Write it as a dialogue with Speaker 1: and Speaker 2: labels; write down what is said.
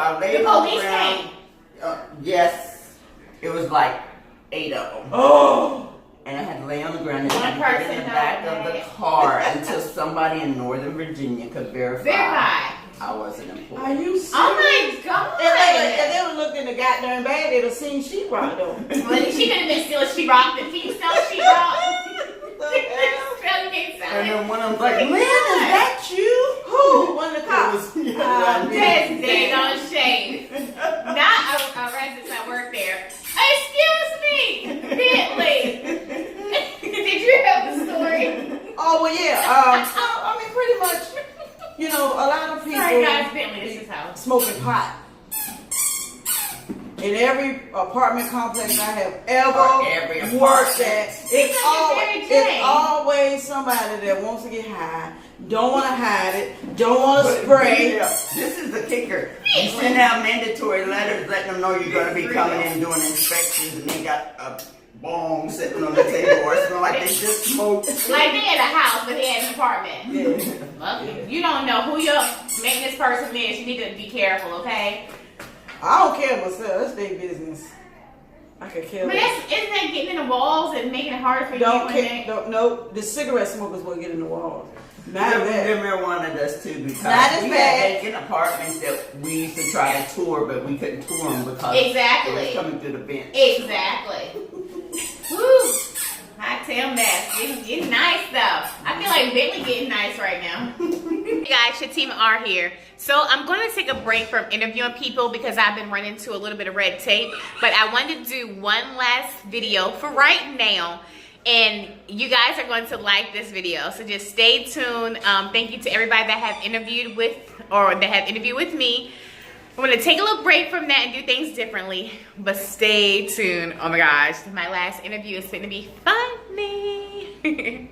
Speaker 1: I laid
Speaker 2: The
Speaker 1: on the
Speaker 2: police
Speaker 1: ground.
Speaker 2: came.
Speaker 1: Yes, it was like 8 of them.
Speaker 3: Oh.
Speaker 1: And I had to lay on the ground and
Speaker 2: One
Speaker 1: had to get in
Speaker 2: person
Speaker 1: the back of the
Speaker 2: knows.
Speaker 1: car until somebody in Northern Virginia could verify I wasn't employed.
Speaker 3: Are you serious?
Speaker 2: Oh my God.
Speaker 3: If they would look in the goddamn bag, they'd have seen sheetrock though.
Speaker 2: Well, she could have been stealing sheetrock. If you sell sheetrock,
Speaker 1: And then one of them was like, Lynn, is that you?
Speaker 3: Who? One of the
Speaker 1: It
Speaker 3: cops.
Speaker 1: was,
Speaker 2: That's dead on shame. Not a resident that worked there. Excuse me, Bentley. Did you have the story?
Speaker 3: Oh well, yeah. I mean, pretty much. You know, a lot of people
Speaker 2: Sorry, guys, Bentley. This is how.
Speaker 3: smoking pot. In every apartment complex I have ever worked at, it's always somebody that wants to get high, don't want to hide it, don't want to spray.
Speaker 1: Yeah, this is the kicker. You send out mandatory letters letting them know you're going to be coming in doing inspections, and they got a bong sitting on the table or something like they just smoked.
Speaker 2: Like they had a house, but they had an apartment.
Speaker 3: Yeah.
Speaker 2: Well, you don't know who your maintenance person is. You need to be careful, okay?
Speaker 3: I don't care myself. That's their business. I could care
Speaker 2: But
Speaker 3: less.
Speaker 2: isn't that getting in the walls and making it harder for
Speaker 3: Don't
Speaker 2: you?
Speaker 3: care. Don't, no, the cigarette smokers will get in the walls. Not
Speaker 1: The
Speaker 3: that.
Speaker 1: marijuana does too, because
Speaker 3: Not as
Speaker 1: we
Speaker 3: bad.
Speaker 1: had vacant apartments that we used to try to tour, but we couldn't tour them because
Speaker 2: Exactly.
Speaker 1: it was coming through the bench.
Speaker 2: Exactly. Woo! I tell that. Getting nice though. I feel like Bentley getting nice right now. Hey guys, Shatima R here. So I'm going to take a break from interviewing people because I've been running into a little bit of red tape. But I wanted to do one last video for right now. And you guys are going to like this video. So just stay tuned. Thank you to everybody that have interviewed with me. I'm going to take a little break from that and do things differently. But stay tuned. Oh my gosh, my last interview is going to be funny.